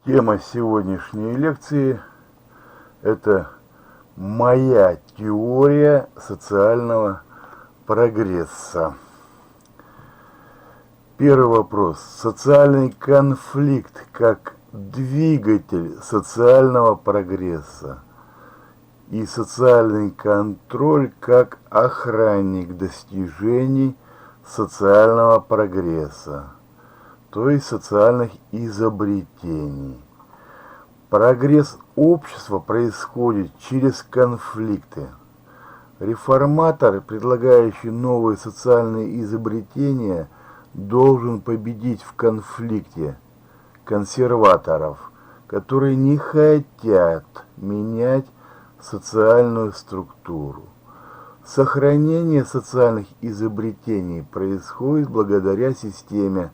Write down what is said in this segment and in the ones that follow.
Тема сегодняшней лекции – это моя теория социального прогресса. Первый вопрос. Социальный конфликт как двигатель социального прогресса и социальный контроль как охранник достижений социального прогресса, то есть социальных изобретений. Прогресс общества происходит через конфликты. Реформатор, предлагающий новые социальные изобретения, должен победить в конфликте консерваторов, которые не хотят менять социальную структуру. Сохранение социальных изобретений происходит благодаря системе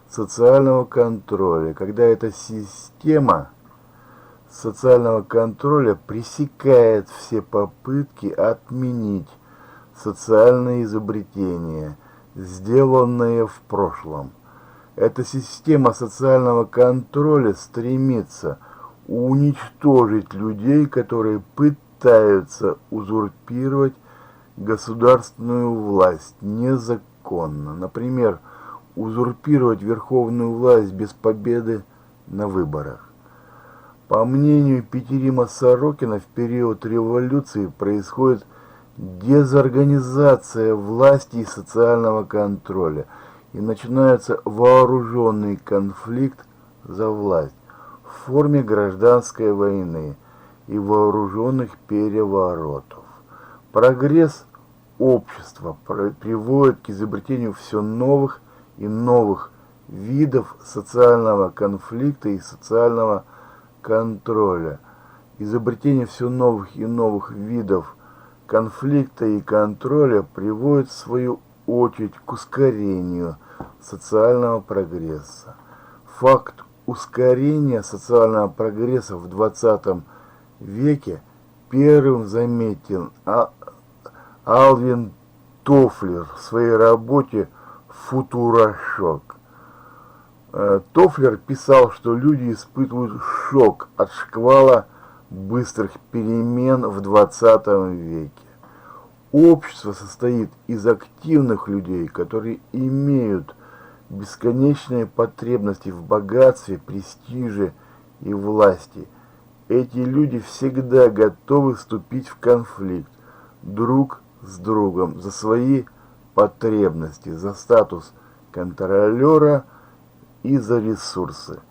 социального контроля, когда эта система социального контроля пресекает все попытки отменить социальные изобретения, сделанные в прошлом. Эта система социального контроля стремится уничтожить людей, которые пытаются узурпировать государственную власть незаконно. Например, узурпировать верховную власть без победы на выборах. По мнению Петерима Сорокина, в период революции происходит дезорганизация власти и социального контроля, и начинается вооруженный конфликт за власть в форме гражданской войны и вооруженных переворотов. Прогресс общества приводит к изобретению все новых и новых видов социального конфликта и социального контроля. Изобретение все новых и новых видов конфликта и контроля приводит в свою очередь к ускорению социального прогресса. Факт ускорения социального прогресса в 20 веке первым заметил Алвин Тофлер в своей работе «Футурошок». Тофлер писал, что люди испытывают шок от шквала быстрых перемен в 20 веке. Общество состоит из активных людей, которые имеют бесконечные потребности в богатстве, престиже и власти. Эти люди всегда готовы вступить в конфликт друг с другом за свои потребности, за статус контролера и за ресурсы.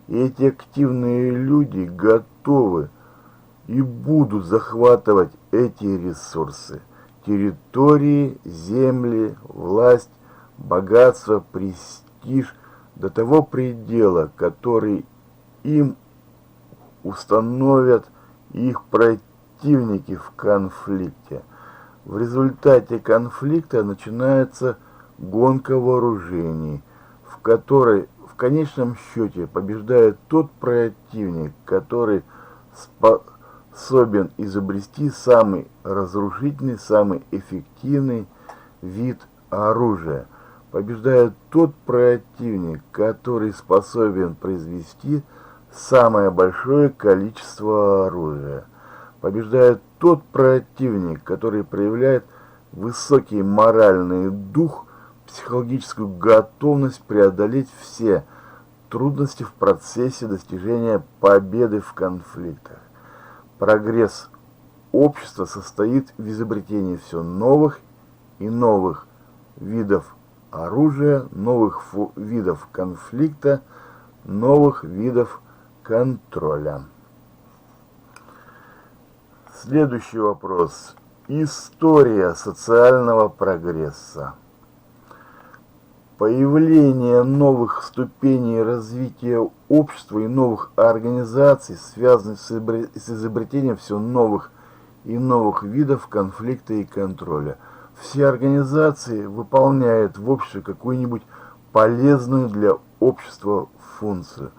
И эти активные люди готовы и будут захватывать эти ресурсы: территории, земли, власть, богатство, престиж до того предела, который им установят их противники в конфликте. В результате конфликта начинается гонка вооружений, в которой в конечном счете побеждает тот противник, который способен изобрести самый разрушительный, самый эффективный вид оружия. Побеждает тот противник, который способен произвести самое большое количество оружия. Побеждает тот противник, который проявляет высокий моральный дух, психологическую готовность преодолеть все трудности в процессе достижения победы в конфликтах. Прогресс общества состоит в изобретении все новых и новых видов оружия, новых видов конфликта, новых видов контроля. Следующий вопрос. История социального прогресса. Появление новых ступеней развития общества и новых организаций связано с изобретением все новых и новых видов конфликта и контроля. Все организации выполняют в обществе какую-нибудь полезную для общества функцию.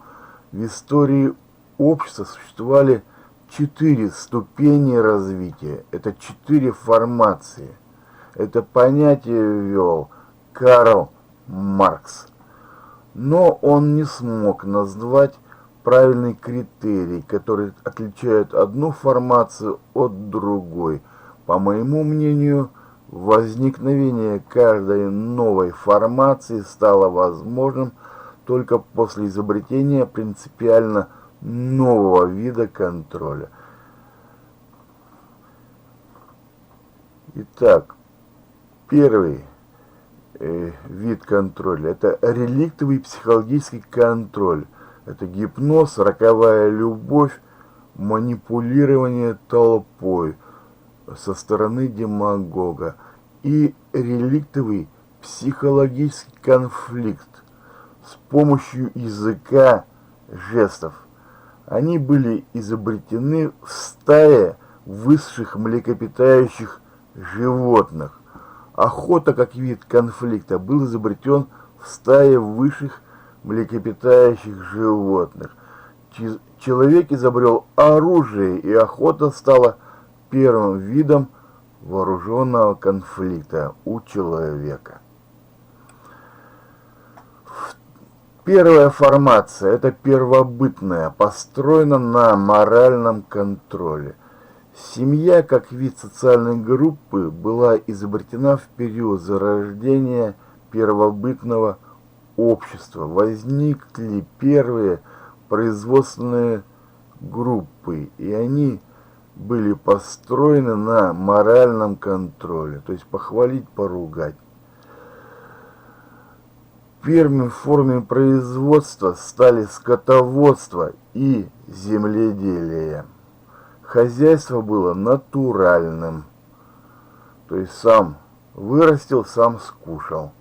В истории общества существовали 4 ступени развития. Это 4 формации. Это понятие ввел Карл Маркс. Но он не смог назвать правильный критерий, который отличает одну формацию от другой. По моему мнению, возникновение каждой новой формации стало возможным только после изобретения принципиально нового вида контроля. Итак, первый вид контроля – это реликтовый психологический контроль. Это гипноз, роковая любовь, манипулирование толпой со стороны демагога и реликтовый психологический конфликт с помощью языка жестов. Они были изобретены в стае высших млекопитающих животных. Охота как вид конфликта был изобретен в стае высших млекопитающих животных. Человек изобрел оружие, и охота стала первым видом вооруженного конфликта у человека. Первая формация – это первобытная, построена на моральном контроле. Семья, как вид социальной группы, была изобретена в период зарождения первобытного общества. Возникли первые производственные группы, и они были построены на моральном контроле, то есть похвалить, поругать. Первыми формами производства стали скотоводство и земледелие. Хозяйство было натуральным, то есть сам вырастил, сам скушал.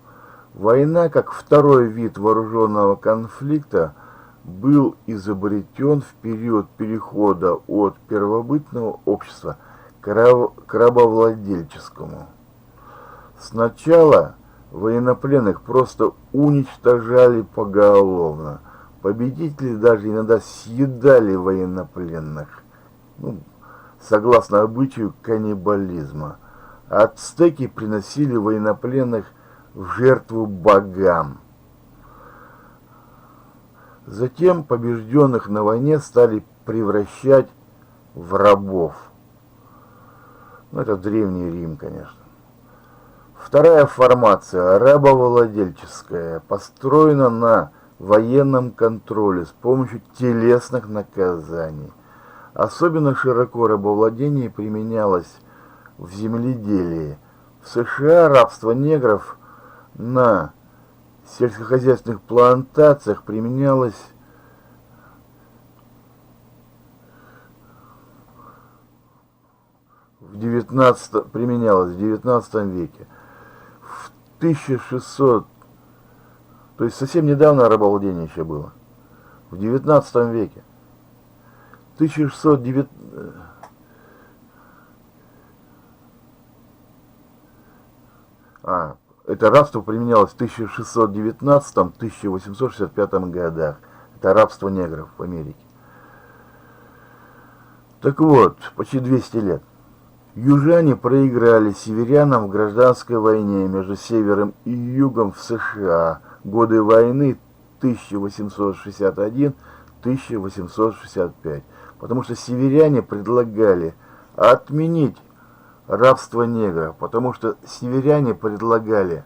Война, как второй вид вооруженного конфликта, был изобретен в период перехода от первобытного общества к рабовладельческому. Сначала военнопленных просто уничтожали поголовно. Победители даже иногда съедали военнопленных, согласно обычаю каннибализма. Ацтеки приносили военнопленных в жертву богам. Затем побежденных на войне стали превращать в рабов. Это Древний Рим, конечно. Вторая формация, рабовладельческая, построена на военном контроле с помощью телесных наказаний. Особенно широко рабовладение применялось в земледелии. В США рабство негров на сельскохозяйственных плантациях применялось в 19 веке. В 1600, то есть совсем недавно рабовладение еще было, в 19 веке. 1609, это рабство применялось в 1619-1865 годах. Это рабство негров в Америке. Так вот, почти 200 лет. Южане проиграли северянам в гражданской войне между севером и югом в США. Годы войны 1861-1865. Потому что северяне предлагали отменить рабство негров, потому что северяне предлагали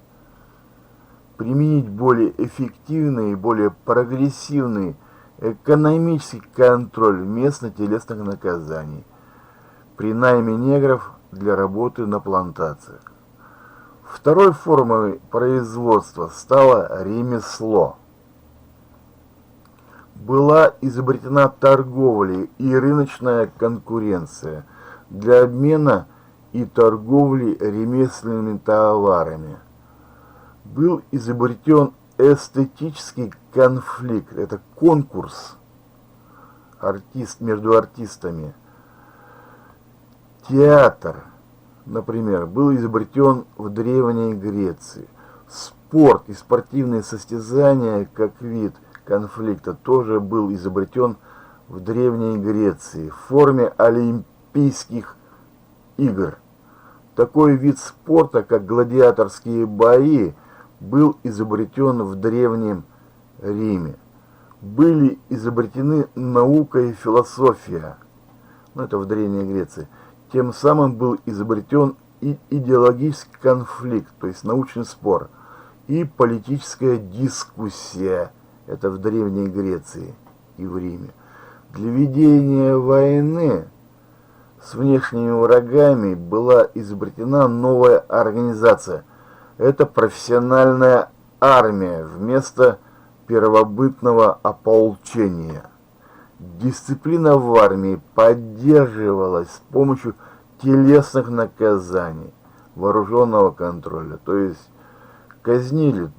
применить более эффективный и более прогрессивный экономический контроль вместо телесных наказаний при найме негров для работы на плантациях. Второй формой производства стало ремесло. Была изобретена торговля и рыночная конкуренция для обмена и торговли ремесленными товарами. Был изобретен эстетический конфликт, это конкурс между артистами. Театр, например, был изобретен в Древней Греции. Спорт и спортивные состязания как вид конфликта тоже был изобретен в Древней Греции в форме Олимпийских игр. Такой вид спорта, как гладиаторские бои, был изобретен в Древнем Риме. были изобретены наука и философия, ну это в Древней Греции, тем самым был изобретен и идеологический конфликт, то есть научный спор, и политическая дискуссия, это в Древней Греции и в Риме. Для ведения войны с внешними врагами была изобретена новая организация. Это профессиональная армия вместо первобытного ополчения. Дисциплина в армии поддерживалась с помощью телесных наказаний, вооруженного контроля, то есть казнили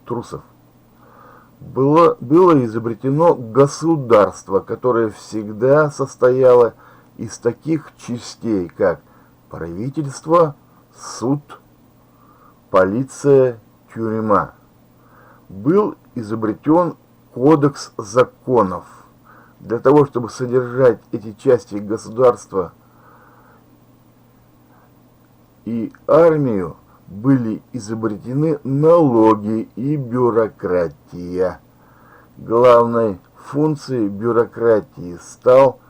трусов. Было изобретено государство, которое всегда состояло из таких частей, как правительство, суд, полиция, тюрьма. Был изобретен кодекс законов. Для того, чтобы содержать эти части государства и армию, были изобретены налоги и бюрократия. Главной функцией бюрократии стал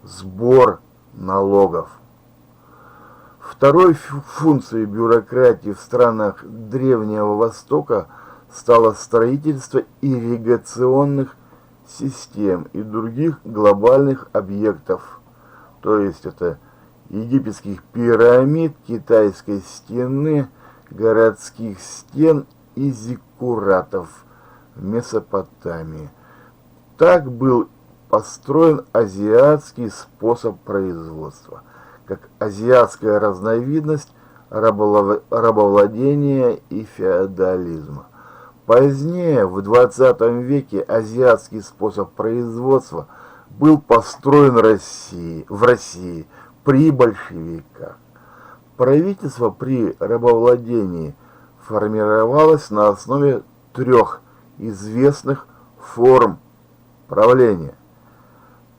сбор налогов. Второй функцией бюрократии в странах Древнего Востока стало строительство ирригационных систем и других глобальных объектов, то есть это египетских пирамид, китайской стены, городских стен и зиккуратов в Месопотамии. Так был построен азиатский способ производства, как азиатская разновидность рабовладения и феодализма. Позднее, в 20 веке, азиатский способ производства был построен в России при большевиках. Правительство при рабовладении формировалось на основе трех известных форм правления.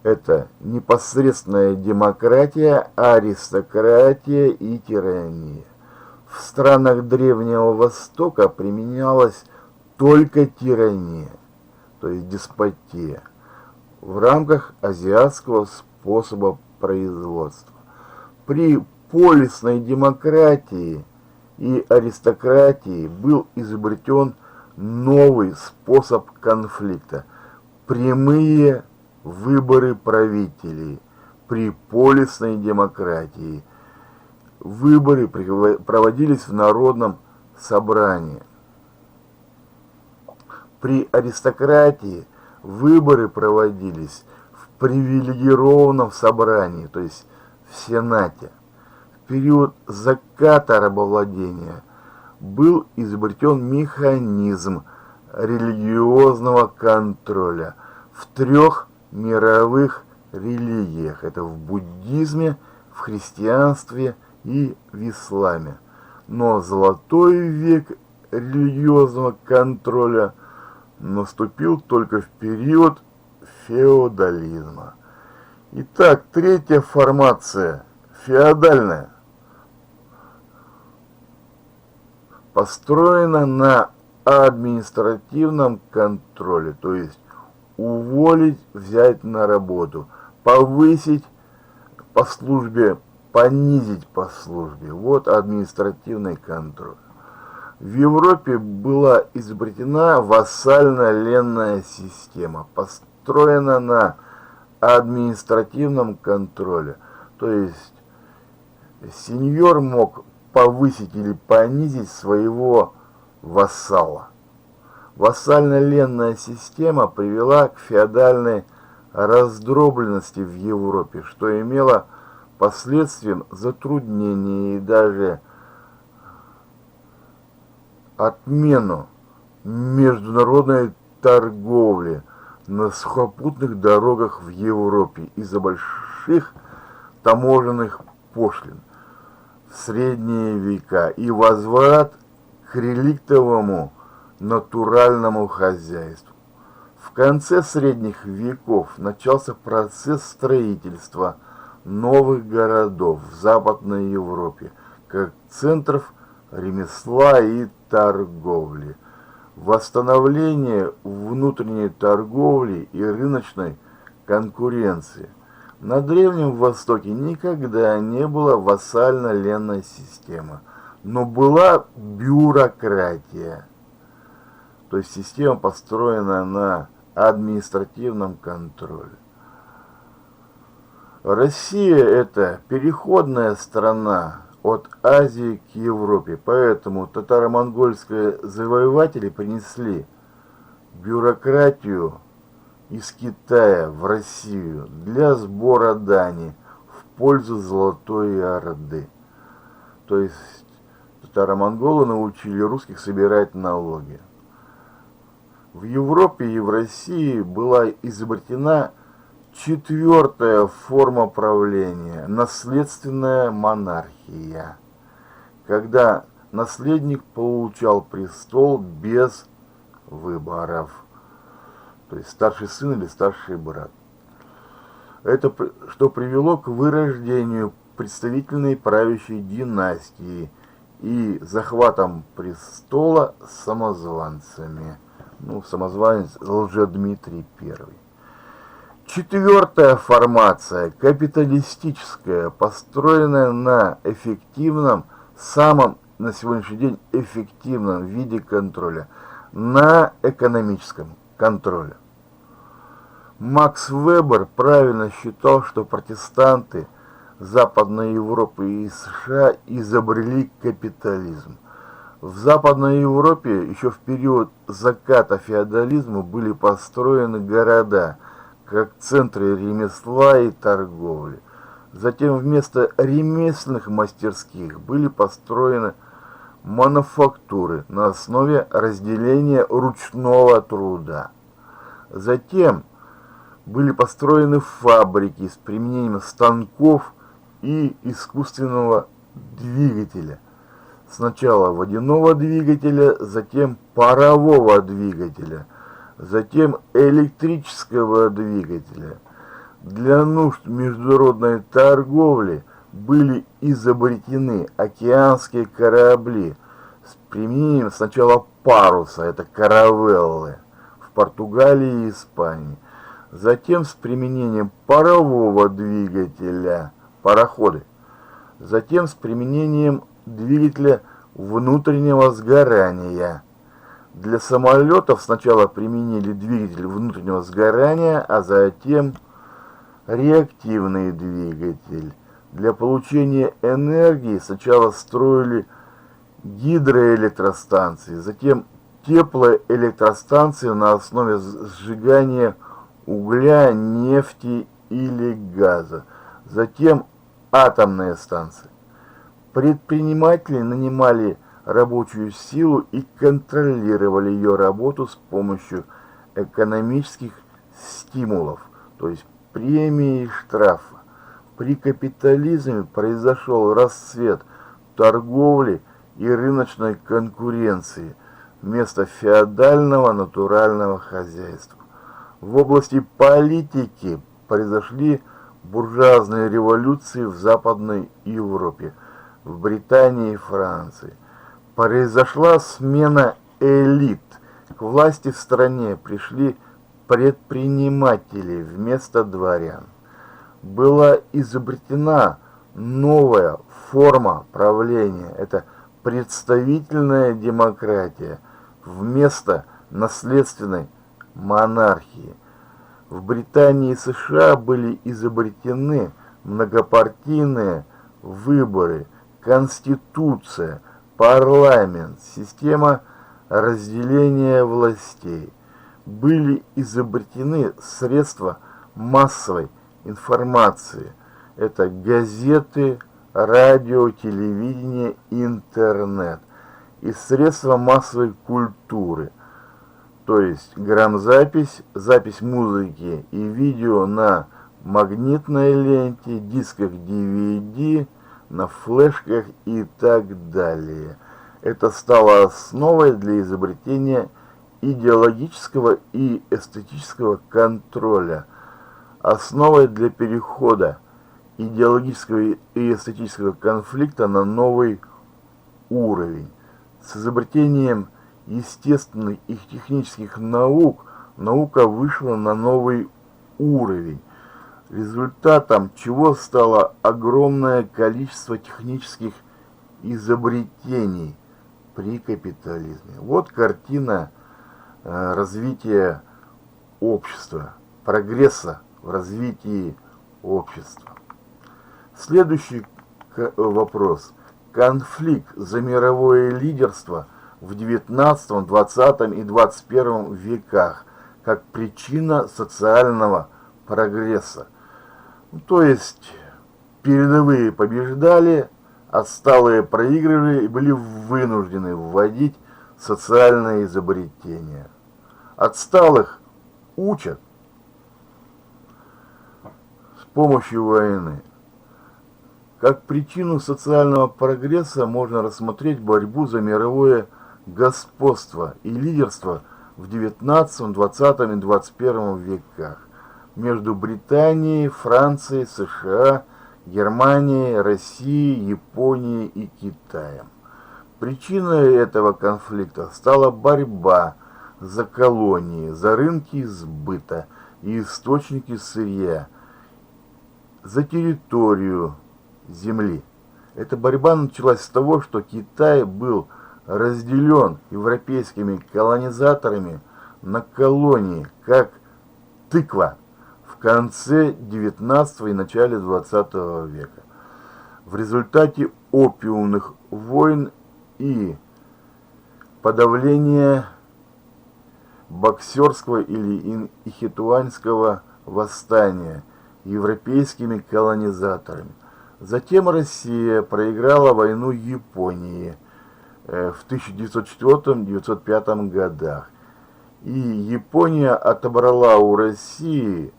Это непосредственная демократия, аристократия и тирания. В странах Древнего Востока применялась только тирания, то есть деспотия, в рамках азиатского способа производства. При полисной демократии и аристократии был изобретен новый способ конфликта – прямые выборы правителей. При полисной демократии выборы проводились в народном собрании. При аристократии выборы проводились в привилегированном собрании, то есть в Сенате. В период заката рабовладения был изобретен механизм религиозного контроля в трех мировых религиях. Это в буддизме, в христианстве и в исламе. Но золотой век религиозного контроля наступил только в период феодализма. Итак, третья формация, феодальная, построена на административном контроле, то есть уволить, взять на работу, повысить по службе, понизить по службе. Вот административный контроль. В Европе была изобретена вассально-ленная система, построена на административном контроле. То есть сеньор мог повысить или понизить своего вассала. Вассально-ленная система привела к феодальной раздробленности в Европе, что имело последствием затруднения и даже отмену международной торговли на сухопутных дорогах в Европе из-за больших таможенных пошлин в средние века и возврат к реликтовому натуральному хозяйству. В конце средних веков начался процесс строительства новых городов в Западной Европе, как центров ремесла и торговли. восстановление внутренней торговли и рыночной конкуренции. На Древнем Востоке никогда не была вассально-ленная система, но была бюрократия, то есть система, построенная на административном контроле. Россия – это переходная страна от Азии к Европе, поэтому татаро-монгольские завоеватели принесли бюрократию из Китая в Россию для сбора дани в пользу Золотой Орды. То есть татаро-монголы научили русских собирать налоги. В Европе и в России была изобретена четвертая форма правления – наследственная монархия, когда наследник получал престол без выборов, то есть старший сын или старший брат. Это что привело к вырождению представительной правящей династии и захватом престола самозванцами. Самозванец Лжедмитрий I. Четвертая формация, капиталистическая, построенная на эффективном, самом на сегодняшний день эффективном виде контроля, на экономическом контроле. Макс Вебер правильно считал, что протестанты Западной Европы и США изобрели капитализм. В Западной Европе еще в период заката феодализма были построены города, как центры ремесла и торговли. Затем вместо ремесленных мастерских были построены мануфактуры на основе разделения ручного труда. Затем были построены фабрики с применением станков и искусственного двигателя. Сначала водяного двигателя, затем парового двигателя, затем электрического двигателя. Для нужд международной торговли были изобретены океанские корабли с применением сначала паруса, это каравеллы, в Португалии и Испании, затем с применением парового двигателя, пароходы, затем с применением двигателя внутреннего сгорания. Для самолетов сначала применили двигатель внутреннего сгорания, а затем реактивный двигатель. Для получения энергии сначала строили гидроэлектростанции, затем теплоэлектростанции на основе сжигания угля, нефти или газа, затем атомные станции. Предприниматели нанимали рабочую силу и контролировали ее работу с помощью экономических стимулов, то есть премии и штрафа. При капитализме произошел расцвет торговли и рыночной конкуренции вместо феодального натурального хозяйства. В области политики произошли буржуазные революции в Западной Европе, в Британии и Франции. Произошла смена элит. К власти в стране пришли предприниматели вместо дворян. Была изобретена новая форма правления. Это представительная демократия вместо наследственной монархии. В Британии и США были изобретены многопартийные выборы, конституция, парламент, система разделения властей. Были изобретены средства массовой информации. Это газеты, радио, телевидение, интернет. И средства массовой культуры. То есть грамзапись, запись музыки и видео на магнитной ленте, дисках DVD, на флешках и так далее. Это стало основой для изобретения идеологического и эстетического контроля, основой для перехода идеологического и эстетического конфликта на новый уровень. С изобретением естественных и технических наук наука вышла на новый уровень, результатом чего стало огромное количество технических изобретений при капитализме. Вот картина развития общества, прогресса в развитии общества. Следующий вопрос. Конфликт за мировое лидерство в XIX, XX и XXI веках как причина социального прогресса. То есть передовые побеждали, отсталые проигрывали и были вынуждены вводить социальные изобретения. Отсталых учат с помощью войны. Как причину социального прогресса можно рассмотреть борьбу за мировое господство и лидерство в XIX, XX и XXI веках между Британией, Францией, США, Германией, Россией, Японией и Китаем. Причиной этого конфликта стала борьба за колонии, за рынки сбыта и источники сырья, за территорию земли. Эта борьба началась с того, что Китай был разделен европейскими колонизаторами на колонии, как тыква в конце XIX и начале XX века. В результате опиумных войн и подавления боксерского или ихетуанского восстания европейскими колонизаторами. Затем Россия проиграла войну Японии в 1904-1905 годах. И Япония отобрала у России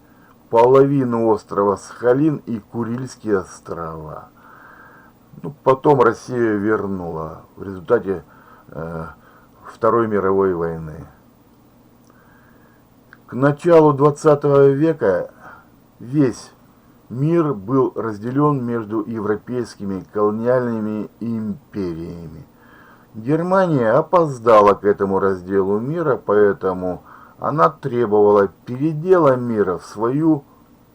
половину острова Сахалин и Курильские острова. Потом Россия вернула в результате Второй мировой войны. К началу XX века весь мир был разделен между европейскими колониальными империями. Германия опоздала к этому разделу мира, поэтому она требовала передела мира в свою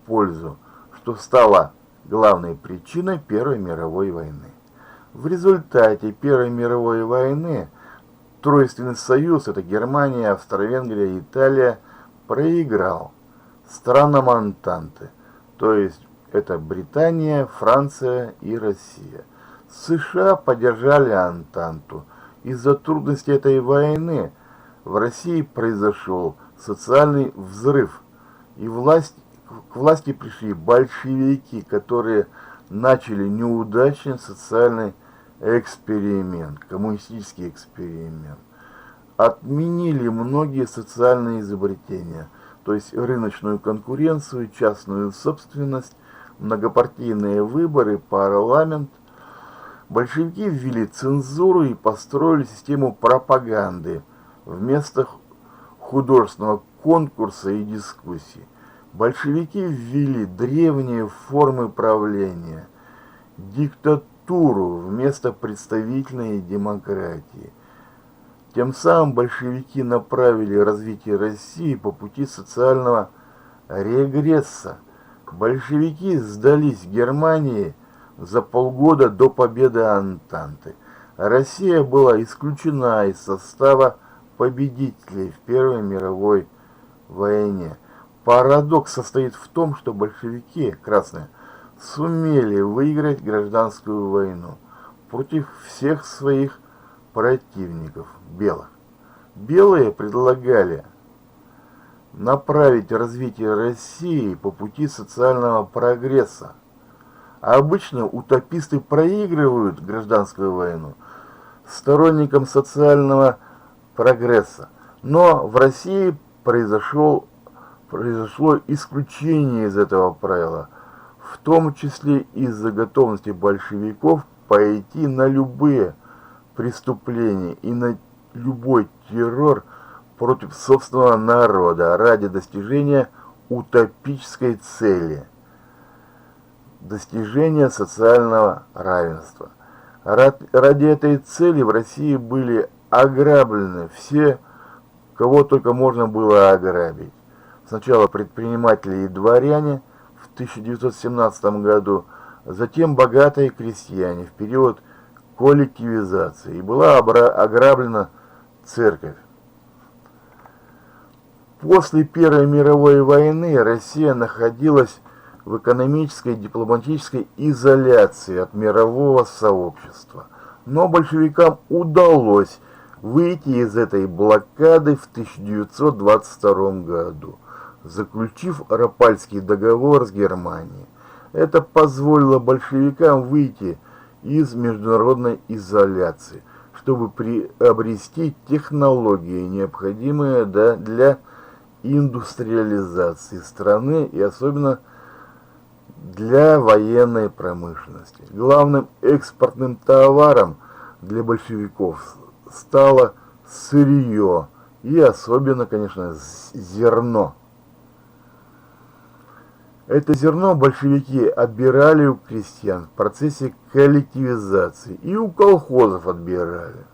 пользу, что стало главной причиной Первой мировой войны. В результате Первой мировой войны Тройственный союз, это Германия, Австро-Венгрия и Италия, проиграл странам Антанты, то есть это Британия, Франция и Россия. США поддержали Антанту. Из-за трудностей этой войны в России произошел социальный взрыв, и к власти пришли большевики, которые начали неудачный социальный эксперимент, коммунистический эксперимент. Отменили многие социальные изобретения, то есть рыночную конкуренцию, частную собственность, многопартийные выборы, парламент. Большевики ввели цензуру и построили систему пропаганды вместо художественного конкурса и дискуссий. Большевики ввели древние формы правления, диктатуру вместо представительной демократии. Тем самым большевики направили развитие России по пути социального регресса. Большевики сдались Германии за полгода до победы Антанты. Россия была исключена из состава победителей в Первой мировой войне. Парадокс состоит в том, что большевики, красные, сумели выиграть гражданскую войну против всех своих противников, белых. Белые предлагали направить развитие России по пути социального прогресса. А обычно утописты проигрывают гражданскую войну сторонникам социального прогресса. Но в России произошло исключение из этого правила, в том числе из-за готовности большевиков пойти на любые преступления и на любой террор против собственного народа ради достижения утопической цели – достижения социального равенства. Ради этой цели в России были ограблены все, кого только можно было ограбить. Сначала предприниматели и дворяне в 1917 году, затем богатые крестьяне в период коллективизации. И была ограблена церковь. После Первой мировой войны Россия находилась в экономической и дипломатической изоляции от мирового сообщества. Но большевикам удалось выйти из этой блокады в 1922 году, заключив Раппальский договор с Германией. Это позволило большевикам выйти из международной изоляции, чтобы приобрести технологии, необходимые для индустриализации страны и особенно для военной промышленности. Главным экспортным товаром для большевиков стало сырье и особенно, конечно, зерно. Это зерно большевики отбирали у крестьян в процессе коллективизации и у колхозов отбирали.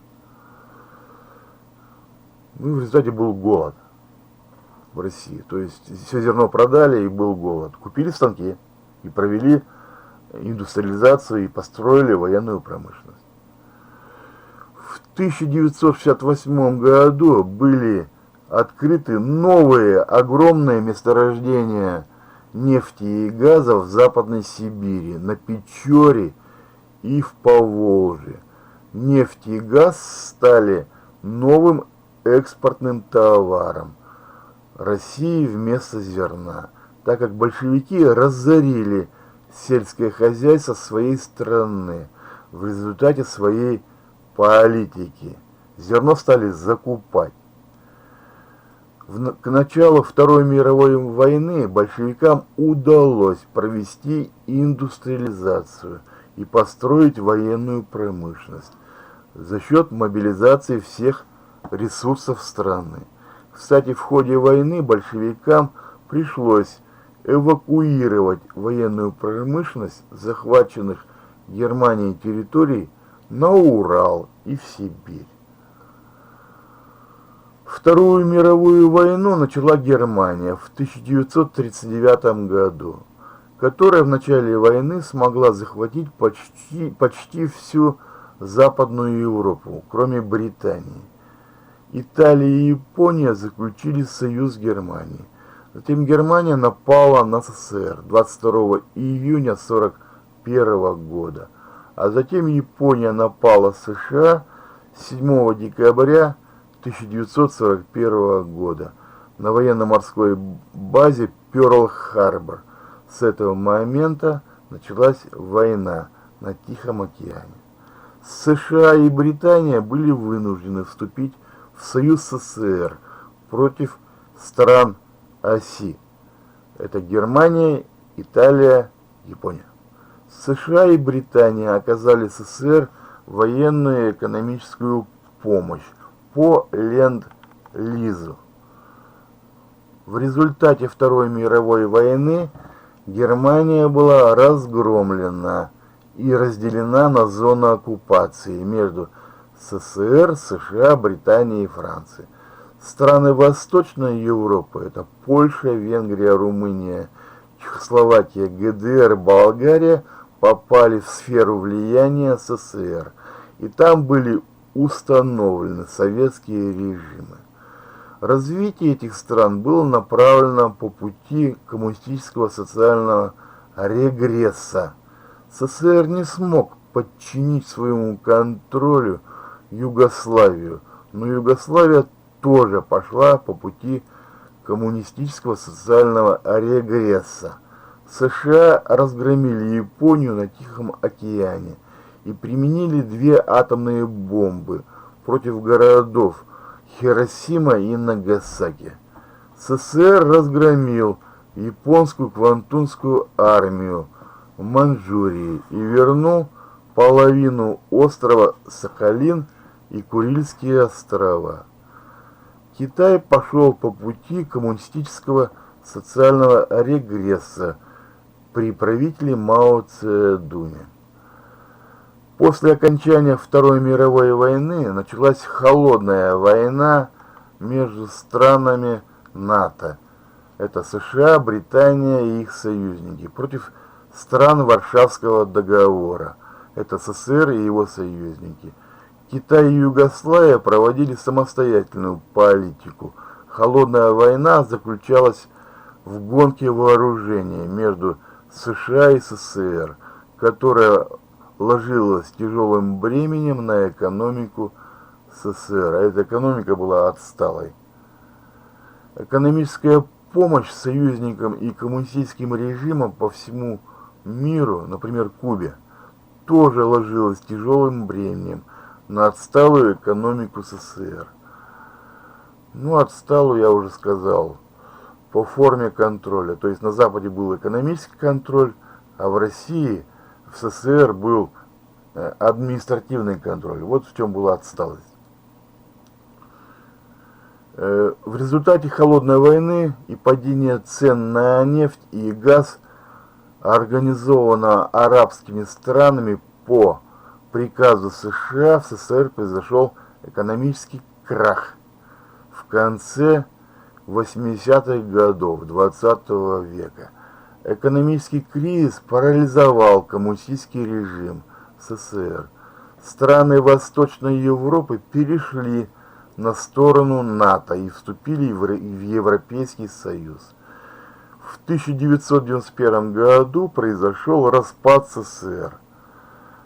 Ну, в результате был голод в России. То есть все зерно продали и был голод. Купили станки и провели индустриализацию и построили военную промышленность. В 1968 году были открыты новые огромные месторождения нефти и газа в Западной Сибири, на Печоре и в Поволжье. Нефть и газ стали новым экспортным товаром России вместо зерна, так как большевики разорили сельское хозяйство своей страны в результате своей политики. Зерно стали закупать. К началу Второй мировой войны большевикам удалось провести индустриализацию и построить военную промышленность за счет мобилизации всех ресурсов страны. Кстати, в ходе войны большевикам пришлось эвакуировать военную промышленность захваченных Германией территорий на Урал и в Сибирь. Вторую мировую войну начала Германия в 1939 году, которая в начале войны смогла захватить почти всю Западную Европу, кроме Британии. Италия и Япония заключили союз с Германией. Затем Германия напала на СССР 22 июня 1941 года, а затем Япония напала на США 7 декабря 1941 года на военно-морской базе Пёрл-Харбор. С этого момента началась война на Тихом океане. США и Британия были вынуждены вступить в союз с СССР против стран оси. Это Германия, Италия, Япония. США и Британия оказали СССР военную и экономическую помощь по ленд-лизу. В результате Второй мировой войны Германия была разгромлена и разделена на зоны оккупации между СССР, США, Британией и Францией. Страны Восточной Европы, это Польша, Венгрия, Румыния, Чехословакия, ГДР, Болгария, попали в сферу влияния СССР, и там были установлены советские режимы. Развитие этих стран было направлено по пути коммунистического социального регресса. СССР не смог подчинить своему контролю Югославию, но Югославия тоже пошла по пути коммунистического социального регресса. США разгромили Японию на Тихом океане и применили 2 атомные бомбы против городов Хиросима и Нагасаки. СССР разгромил японскую Квантунскую армию в Маньчжурии и вернул половину острова Сахалин и Курильские острова. Китай пошел по пути коммунистического социального регресса при правителе Мао Цзэдуне. После окончания Второй мировой войны началась холодная война между странами НАТО. Это США, Британия и их союзники против стран Варшавского договора. Это СССР и его союзники. Китай и Югославия проводили самостоятельную политику. Холодная война заключалась в гонке вооружений между США и СССР, которая ложилась тяжелым бременем на экономику СССР, а эта экономика была отсталой. Экономическая помощь союзникам и коммунистическим режимам по всему миру, например, Кубе, тоже ложилась тяжелым бременем на отсталую экономику СССР. Ну, отсталую я уже сказал, по форме контроля. То есть на Западе был экономический контроль, а в России, в СССР был административный контроль. Вот в чем была отсталость. В результате холодной войны и падения цен на нефть и газ, организованного арабскими странами по приказу США, в СССР произошел экономический крах в конце 80-х годов 20 века. Экономический кризис парализовал коммунистический режим СССР. Страны Восточной Европы перешли на сторону НАТО и вступили в Европейский Союз. В 1991 году произошел распад СССР.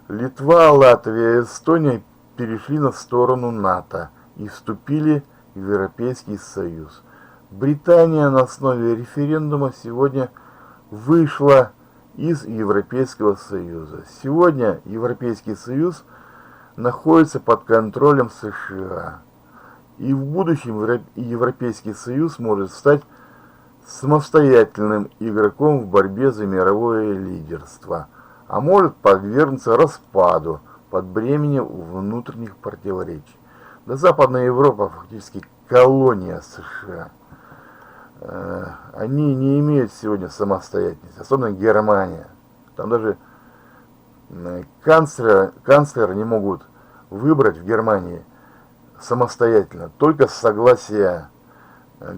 Литва, Латвия и Эстония перешли на сторону НАТО и вступили в Европейский Союз. Британия на основе референдума сегодня вышла из Европейского Союза. Сегодня Европейский Союз находится под контролем США. И в будущем Европейский Союз может стать самостоятельным игроком в борьбе за мировое лидерство, а может подвергнуться распаду под бременем внутренних противоречий. Да, Западная Европа фактически колония США. Они не имеют сегодня самостоятельности, особенно Германия. Там даже канцлера не могут выбрать в Германии самостоятельно, только с согласия,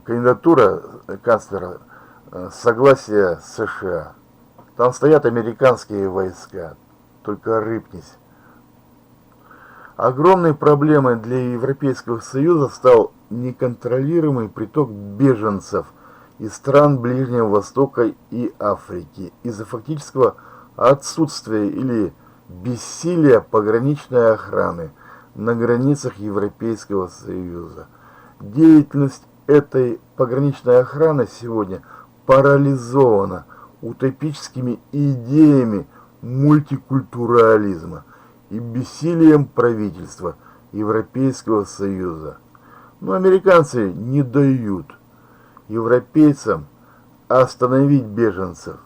кандидатура канцлера, согласия США. Там стоят американские войска, только рыпнись. Огромной проблемой для Европейского Союза стал неконтролируемый приток беженцев из стран Ближнего Востока и Африки из-за фактического отсутствия или бессилия пограничной охраны на границах Европейского Союза. Деятельность этой пограничной охраны сегодня парализована утопическими идеями мультикультурализма и бессилием правительства Европейского Союза. Но американцы не дают европейцам остановить беженцев.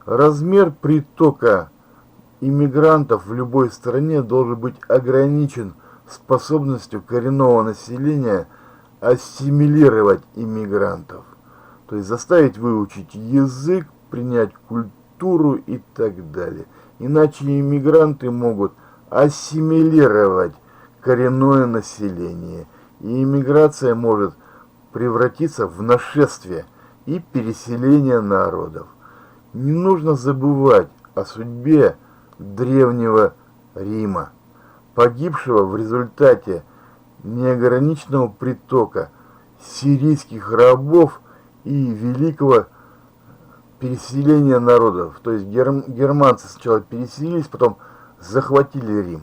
Размер притока иммигрантов в любой стране должен быть ограничен способностью коренного населения ассимилировать иммигрантов. То есть заставить выучить язык, принять культуру и так далее. Иначе иммигранты могут ассимилировать коренное население. И иммиграция может превратиться в нашествие и переселение народов. Не нужно забывать о судьбе Древнего Рима, погибшего в результате неограниченного притока сирийских рабов и великого переселения народов. То есть германцы сначала переселились, потом захватили Рим.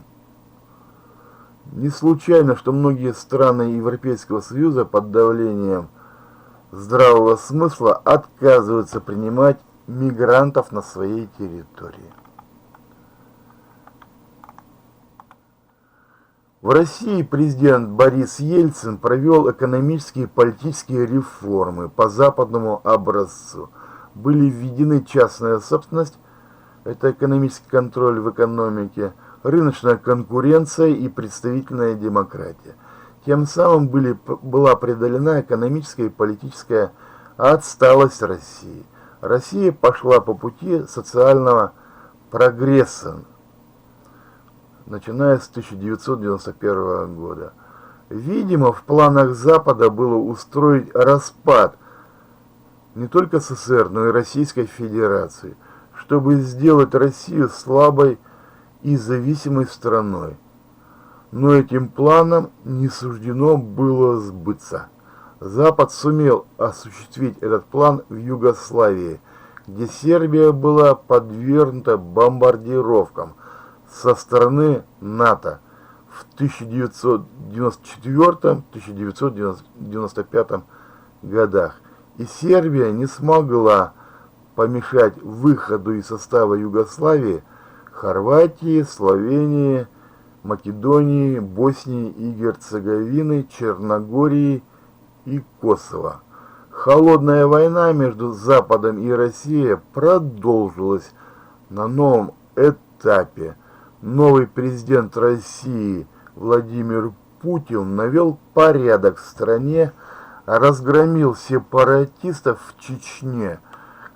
Не случайно, что многие страны Европейского Союза под давлением здравого смысла отказываются принимать мигрантов на своей территории. В России президент Борис Ельцин провел экономические и политические реформы по западному образцу. Были введены частная собственность, это экономический контроль в экономике, рыночная конкуренция и представительная демократия. Тем самым была преодолена экономическая и политическая отсталость России. Россия пошла по пути социального прогресса, начиная с 1991 года. Видимо, в планах Запада было устроить распад не только СССР, но и Российской Федерации, чтобы сделать Россию слабой и зависимой страной. Но этим планам не суждено было сбыться. Запад сумел осуществить этот план в Югославии, где Сербия была подвергнута бомбардировкам со стороны НАТО в 1994-1995 годах. И Сербия не смогла помешать выходу из состава Югославии Хорватии, Словении, Македонии, Боснии и Герцеговины, Черногории и Косово. Холодная война между Западом и Россией продолжилась на новом этапе. Новый президент России Владимир Путин навел порядок в стране, разгромил сепаратистов в Чечне,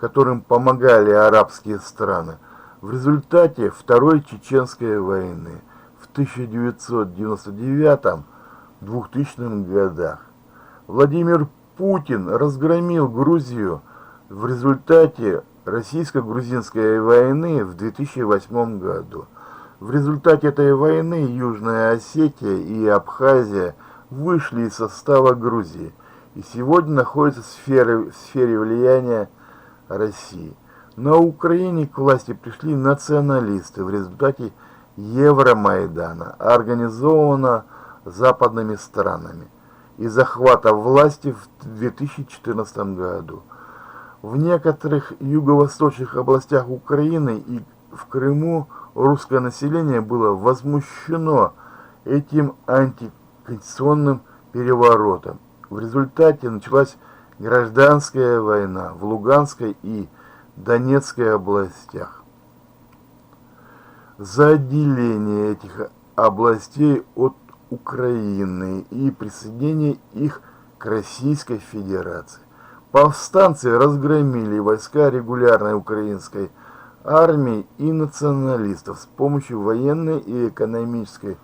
которым помогали арабские страны. В результате Второй Чеченской войны в 1999-2000 годах Владимир Путин разгромил Грузию в результате российско-грузинской войны в 2008 году. В результате этой войны Южная Осетия и Абхазия вышли из состава Грузии и сегодня находятся в сфере влияния России. На Украине к власти пришли националисты в результате Евромайдана, организованного западными странами, и захвата власти в 2014 году. В некоторых юго-восточных областях Украины и в Крыму русское население было возмущено этим антиконституционным переворотом. В результате началась гражданская война в Луганской и Донецкой областях. За отделение этих областей от Украины и присоединение их к Российской Федерации. Повстанцы разгромили войска регулярной украинской армии и националистов с помощью военной и экономической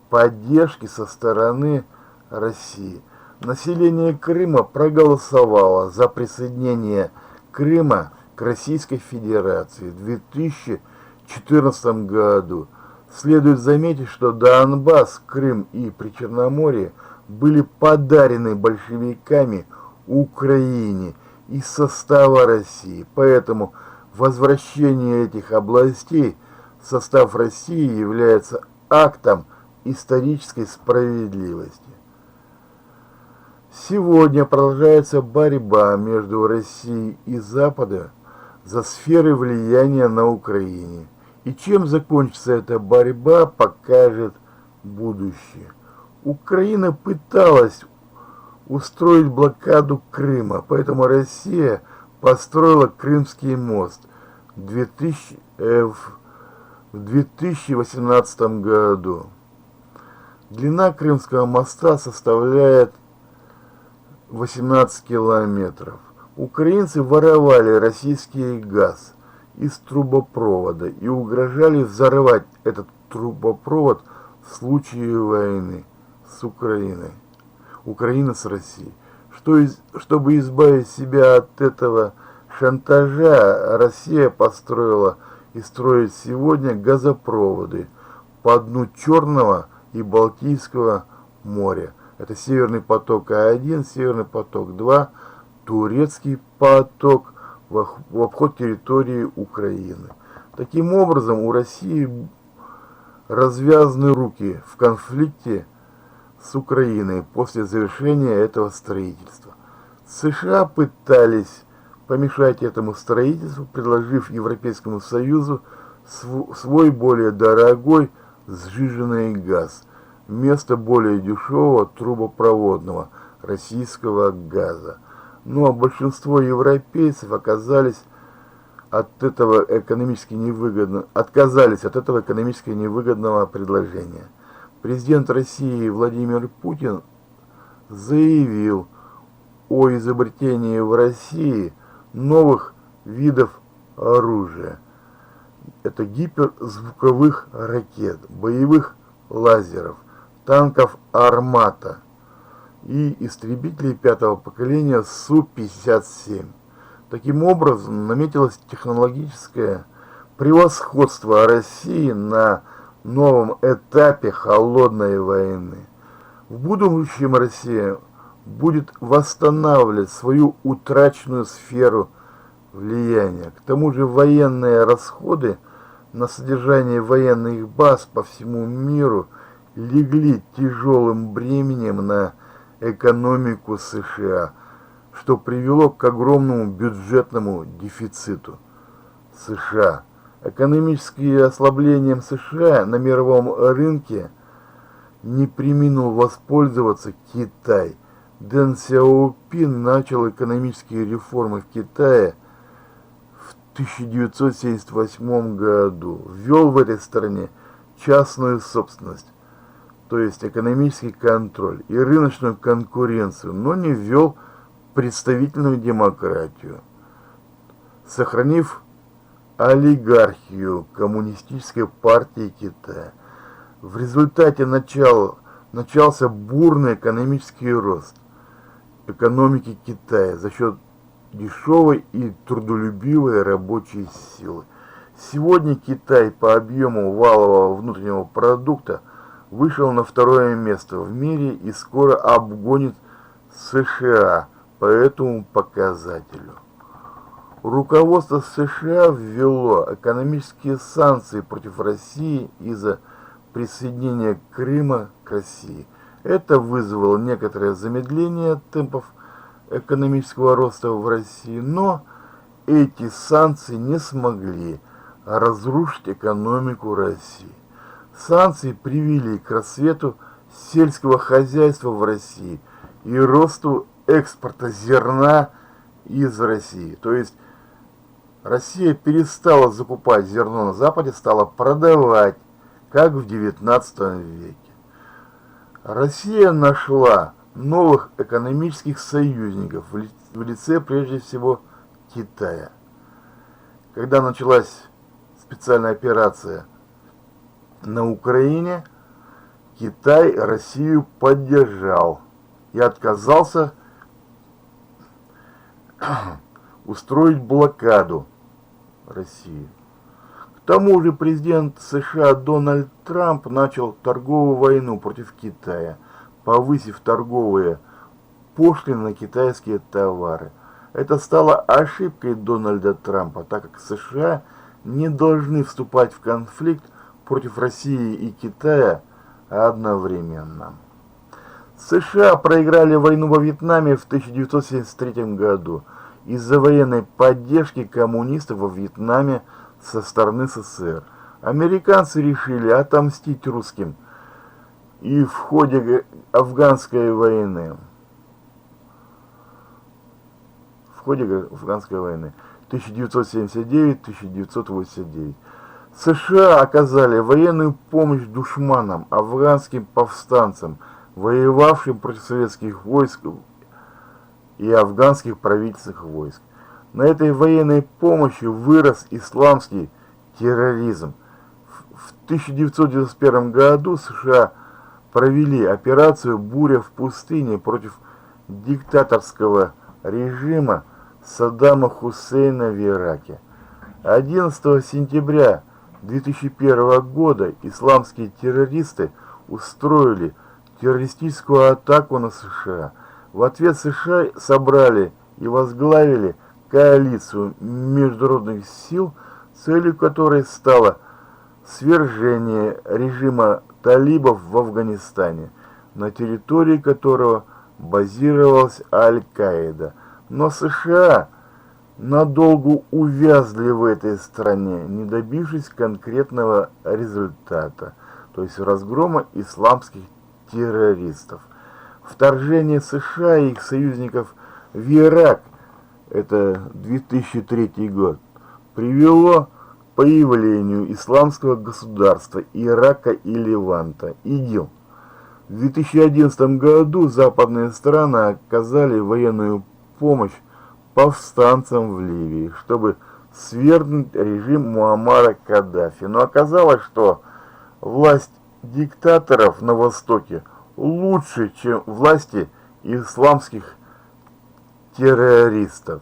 поддержки со стороны России. Население Крыма проголосовало за присоединение Крыма к Российской Федерации в 2014 году. Следует заметить, что Донбасс, Крым и Причерноморье были подарены большевиками Украине из состава России. Поэтому возвращение этих областей в состав России является актом исторической справедливости. Сегодня продолжается борьба между Россией и Западом за сферы влияния на Украине. И чем закончится эта борьба, покажет будущее. Украина пыталась устроить блокаду Крыма, поэтому Россия построила Крымский мост в 2018 году. Длина Крымского моста составляет 18 километров. Украинцы воровали российский газ из трубопровода и угрожали взорвать этот трубопровод в случае войны с Украиной. Украина с Россией. Чтобы избавить себя от этого шантажа, Россия построила и строит сегодня газопроводы по дну Черного и Балтийского моря. Это Северный поток-1, Северный поток-2, Турецкий поток в обход территории Украины. Таким образом, у России развязаны руки в конфликте с Украиной после завершения этого строительства. США пытались помешать этому строительству, предложив Европейскому Союзу свой более дорогой сжиженный газ вместо более дешевого трубопроводного российского газа. Но большинство европейцев отказались от этого экономически невыгодного предложения. Президент России Владимир Путин заявил о изобретении в России новых видов оружия. Это гиперзвуковых ракет, боевых лазеров, танков «Армата» и истребителей пятого поколения Су-57. Таким образом, наметилось технологическое превосходство России на новом этапе холодной войны. В будущем Россия будет восстанавливать свою утраченную сферу влияния. К тому же военные расходы на содержание военных баз по всему миру легли тяжелым бременем на экономику США, что привело к огромному бюджетному дефициту США. Экономическим ослаблением США на мировом рынке не преминул воспользоваться Китай. Дэн Сяопин начал экономические реформы в Китае в 1978 году, ввел в этой стране частную собственность, то есть экономический контроль и рыночную конкуренцию, но не ввел представительную демократию, сохранив олигархию Коммунистической партии Китая. В результате начался бурный экономический рост экономики Китая за счет дешевой и трудолюбивой рабочей силы. Сегодня Китай по объему валового внутреннего продукта вышел на второе место в мире и скоро обгонит США по этому показателю. Руководство США ввело экономические санкции против России из-за присоединения Крыма к России. Это вызвало некоторое замедление темпов экономического роста в России, но эти санкции не смогли разрушить экономику России. Санкции привели к расцвету сельского хозяйства в России и росту экспорта зерна из России. То есть Россия перестала закупать зерно на Западе, стала продавать, как в XIX веке. Россия нашла новых экономических союзников в лице прежде всего Китая. Когда началась специальная операция на Украине, Китай Россию поддержал и отказался устроить блокаду России. К тому же президент США Дональд Трамп начал торговую войну против Китая, повысив торговые пошлины на китайские товары. Это стало ошибкой Дональда Трампа, так как США не должны вступать в конфликт против России и Китая одновременно. США проиграли войну во Вьетнаме в 1973 году из-за военной поддержки коммунистов во Вьетнаме со стороны СССР. Американцы решили отомстить русским и в ходе афганской войны. 1979-1989 США оказали военную помощь душманам, афганским повстанцам, воевавшим против советских войск и афганских правительственных войск. На этой военной помощи вырос исламский терроризм. В 1991 году США провели операцию «Буря в пустыне» против диктаторского режима Саддама Хусейна в Ираке. 11 сентября 2001 года исламские террористы устроили террористическую атаку на США. В ответ США собрали и возглавили коалицию международных сил, целью которой стало свержение режима талибов в Афганистане, на территории которого базировалась Аль-Каида. Но США надолго увязли в этой стране, не добившись конкретного результата, то есть разгрома исламских террористов. Вторжение США и их союзников в Ирак, это 2003 год, привело к появлению исламского государства Ирака и Леванта, ИГИЛ. В 2011 году западные страны оказали военную помощь повстанцам в Ливии, чтобы свергнуть режим Муаммара Каддафи. Но оказалось, что власть диктаторов на Востоке лучше, чем власти исламских террористов.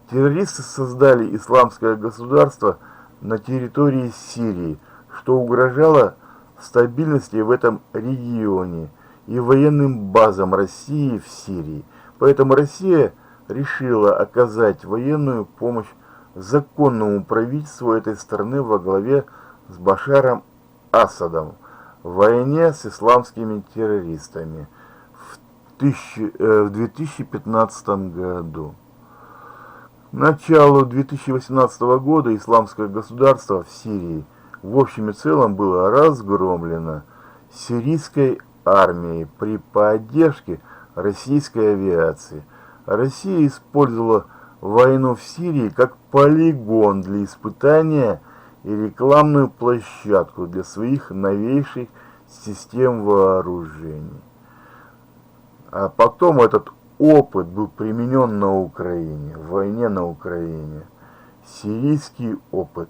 Террористы создали исламское государство на территории Сирии, что угрожало стабильности в этом регионе и военным базам России в Сирии. Поэтому Россия решила оказать военную помощь законному правительству этой страны во главе с Башаром Асадом в войне с исламскими террористами в 2015 году. К началу 2018 года исламское государство в Сирии в общем и целом было разгромлено сирийской армией при поддержке российской авиации. Россия использовала войну в Сирии как полигон для испытания и рекламную площадку для своих новейших систем вооружений. А потом этот опыт был применен на Украине, в войне на Украине. Сирийский опыт.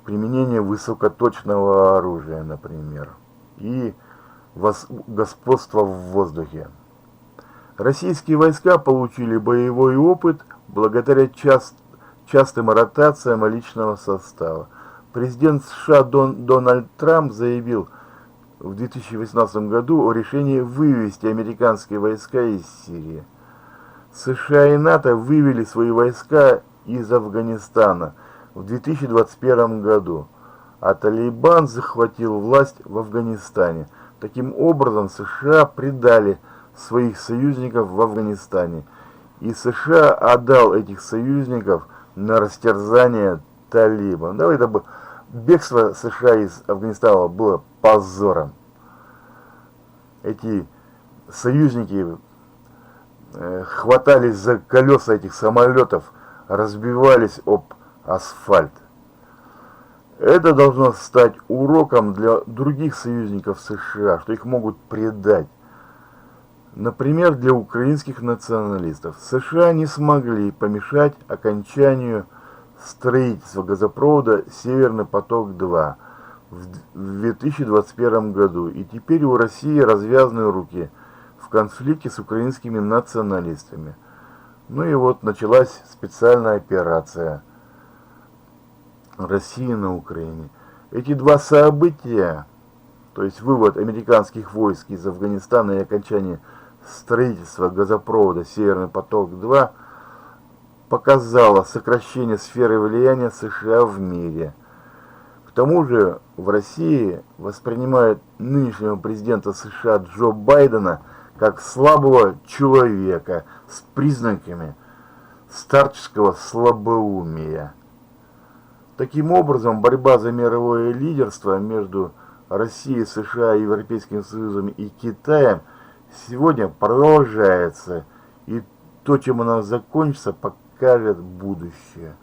Применение высокоточного оружия, например. И господство в воздухе. Российские войска получили боевой опыт благодаря частым ротациям личного состава. Президент США Дональд Трамп заявил в 2018 году о решении вывести американские войска из Сирии. США и НАТО вывели свои войска из Афганистана в 2021 году, а Талибан захватил власть в Афганистане. Таким образом, США предали своих союзников в Афганистане, и США отдал этих союзников на растерзание талибам. Да, это бегство США из Афганистана было позором. Эти союзники хватались за колеса этих самолетов, разбивались об асфальт. Это должно стать уроком для других союзников США, что их могут предать. Например, для украинских националистов. США не смогли помешать окончанию строительства газопровода «Северный поток-2» в 2021 году. И теперь у России развязаны руки в конфликте с украинскими националистами. Ну и вот началась специальная операция России на Украине. Эти два события, то есть вывод американских войск из Афганистана и окончание строительства газопровода «Северный поток-2», показало сокращение сферы влияния США в мире. К тому же в России воспринимают нынешнего президента США Джо Байдена как слабого человека с признаками старческого слабоумия. Таким образом, борьба за мировое лидерство между Россией, США, Европейским Союзом и Китаем сегодня продолжается, и то, чем она закончится, покажет будущее.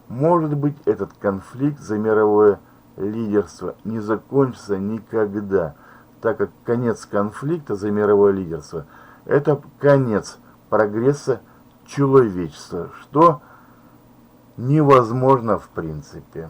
Может быть, этот конфликт за мировое лидерство не закончится никогда, так как конец конфликта за мировое лидерство – это конец прогресса человечества, что невозможно в принципе.